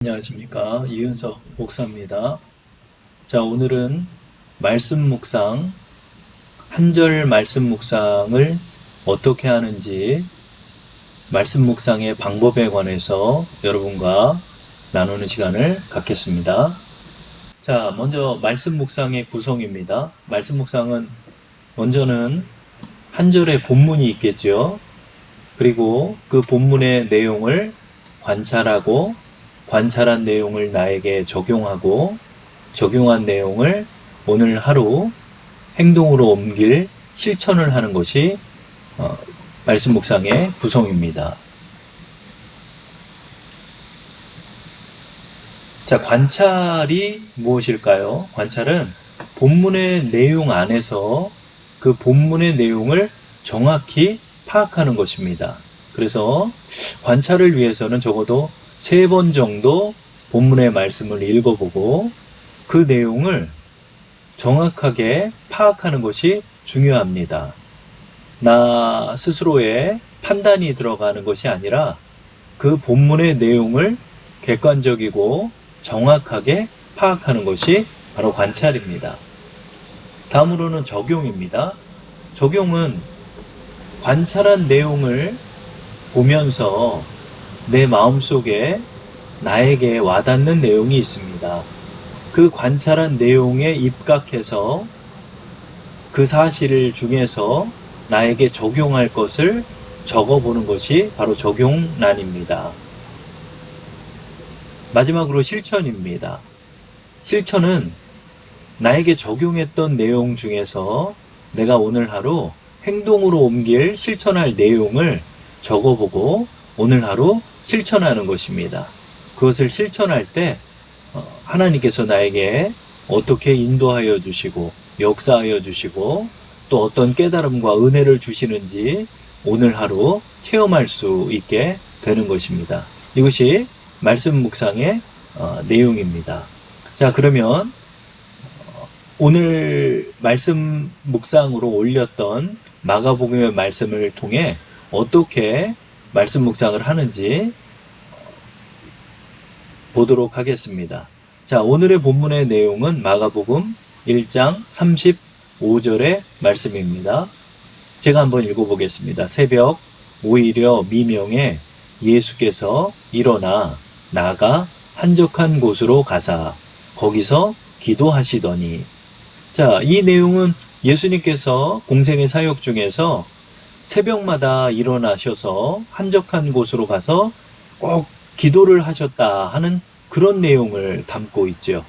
안녕하십니까, 이윤석 목사입니다. 자, 오늘은 말씀 묵상, 한 절 말씀 묵상을 어떻게 하는지 말씀 묵상의 방법에 관해서 여러분과 나누는 시간을 갖겠습니다. 자, 먼저 말씀 묵상의 구성입니다. 말씀 묵상은 먼저는 한 절의 본문이 있겠죠. 그리고 그 본문의 내용을 관찰하고, 관찰한 내용을 나에게 적용하고, 적용한 내용을 오늘 하루 행동으로 옮길 실천을 하는 것이 말씀 묵상의 구성입니다. 자, 관찰이 무엇일까요? 관찰은 본문의 내용 안에서 그 본문의 내용을 정확히 파악하는 것입니다. 그래서 관찰을 위해서는 적어도 3번 정도 본문의 말씀을 읽어보고 그 내용을 정확하게 파악하는 것이 중요합니다. 나 스스로의 판단이 들어가는 것이 아니라 그 본문의 내용을 객관적이고 정확하게 파악하는 것이 바로 관찰입니다. 다음으로는 적용입니다. 적용은 관찰한 내용을 보면서 내 마음속에 나에게 와닿는 내용이 있습니다. 그 관찰한 내용에 입각해서 그 사실 중에서 나에게 적용할 것을 적어보는 것이 바로 적용란입니다. 마지막으로 실천입니다. 실천은 나에게 적용했던 내용 중에서 내가 오늘 하루 행동으로 옮길 실천할 내용을 적어보고 오늘 하루 실천하는 것입니다. 그것을 실천할 때 하나님께서 나에게 어떻게 인도하여 주시고 역사하여 주시고 또 어떤 깨달음과 은혜를 주시는지 오늘 하루 체험할 수 있게 되는 것입니다. 이것이 말씀 묵상의 내용입니다. 자, 그러면 오늘 말씀 묵상으로 올렸던 마가복음의 말씀을 통해 어떻게 말씀 묵상을 하는지 보도록 하겠습니다. 자, 오늘의 본문의 내용은 마가복음 1장 35절의 말씀입니다. 제가 한번 읽어보겠습니다. 새벽 오히려 미명에 예수께서 일어나 나가 한적한 곳으로 가사 거기서 기도하시더니. 자, 이 내용은 예수님께서 공생의 사역 중에서 새벽마다 일어나셔서 한적한 곳으로 가서 꼭 기도를 하셨다 하는 그런 내용을 담고 있죠.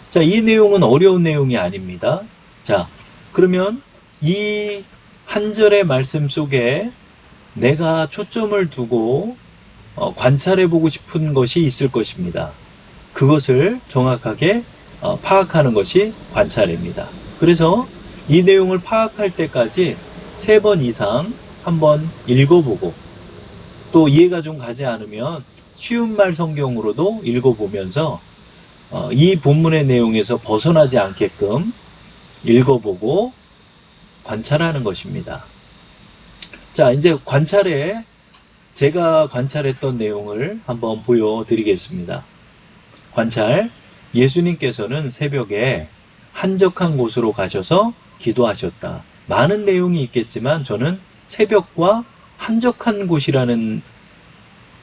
자, 이 내용은 어려운 내용이 아닙니다. 자, 그러면 이 한 절의 말씀 속에 내가 초점을 두고 관찰해 보고 싶은 것이 있을 것입니다. 그것을 정확하게 파악하는 것이 관찰입니다. 그래서 이 내용을 파악할 때까지 3번 이상 한번 읽어보고 또 이해가 좀 가지 않으면 쉬운 말 성경으로도 읽어보면서 이 본문의 내용에서 벗어나지 않게끔 읽어보고 관찰하는 것입니다. 자, 이제 제가 관찰했던 내용을 한번 보여드리겠습니다. 관찰, 예수님께서는 새벽에 한적한 곳으로 가셔서 기도하셨다. 많은 내용이 있겠지만 저는 새벽과 한적한 곳이라는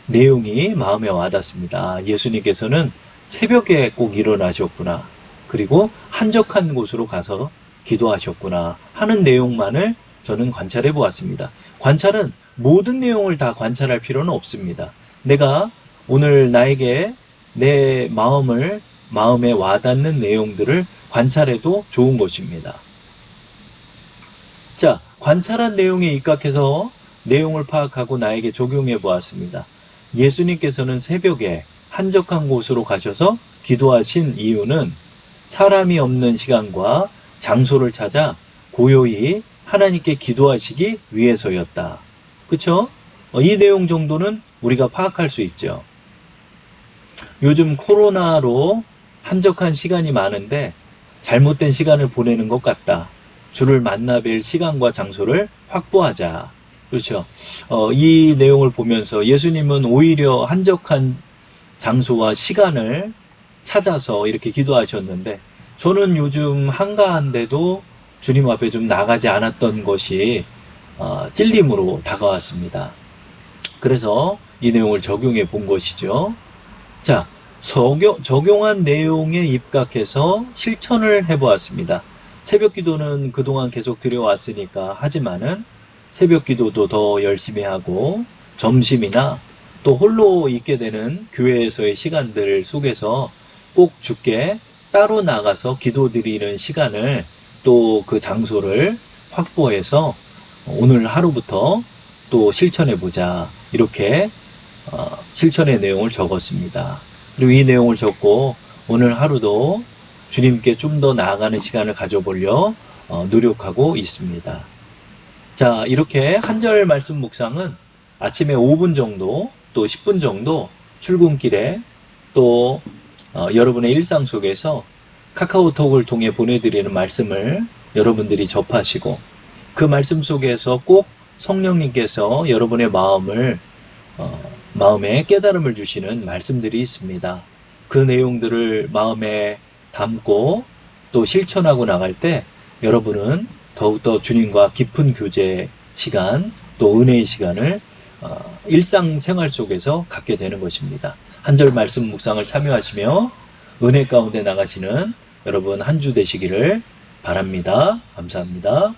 내용이 마음에 와닿습니다. 예수님께서는 새벽에 꼭 일어나셨구나. 그리고 한적한 곳으로 가서 기도하셨구나 하는 내용만을 저는 관찰해 보았습니다. 관찰은 모든 내용을 다 관찰할 필요는 없습니다. 내가 오늘 나에게 내 마음에 와닿는 내용들을 관찰해도 좋은 것입니다. 자, 관찰한 내용에 입각해서 내용을 파악하고 나에게 적용해 보았습니다. 예수님께서는 새벽에 한적한 곳으로 가셔서 기도하신 이유는 사람이 없는 시간과 장소를 찾아 고요히 하나님께 기도하시기 위해서였다. 그쵸? 이 내용 정도는 우리가 파악할 수 있죠. 요즘 코로나로 한적한 시간이 많은데 잘못된 시간을 보내는 것 같다. 주를 만나 뵐 시간과 장소를 확보하자. 그렇죠. 이 내용을 보면서 예수님은 오히려 한적한 장소와 시간을 찾아서 이렇게 기도하셨는데, 저는 요즘 한가한데도 주님 앞에 좀 나가지 않았던 것이 찔림으로 다가왔습니다. 그래서 이 내용을 적용해 본 것이죠. 자, 적용한 내용에 입각해서 실천을 해보았습니다. 새벽 기도는 그동안 계속 드려왔으니까 하지만은 새벽 기도도 더 열심히 하고 점심이나 또 홀로 있게 되는 교회에서의 시간들 속에서 꼭 주께 따로 나가서 기도드리는 시간을 또 그 장소를 확보해서 오늘 하루부터 또 실천해보자, 이렇게 실천의 내용을 적었습니다. 그리고 이 내용을 적고 오늘 하루도 주님께 좀 더 나아가는 시간을 가져보려 노력하고 있습니다. 자, 이렇게 한 절 말씀 묵상은 아침에 5분 정도 또 10분 정도 출근길에 또 여러분의 일상 속에서 카카오톡을 통해 보내드리는 말씀을 여러분들이 접하시고, 그 말씀 속에서 꼭 성령님께서 여러분의 마음에 깨달음을 주시는 말씀들이 있습니다. 그 내용들을 마음에 담고 또 실천하고 나갈 때 여러분은 더욱더 주님과 깊은 교제 시간, 또 은혜의 시간을 일상생활 속에서 갖게 되는 것입니다. 한 절 말씀 묵상을 참여하시며 은혜 가운데 나가시는 여러분 한 주 되시기를 바랍니다. 감사합니다.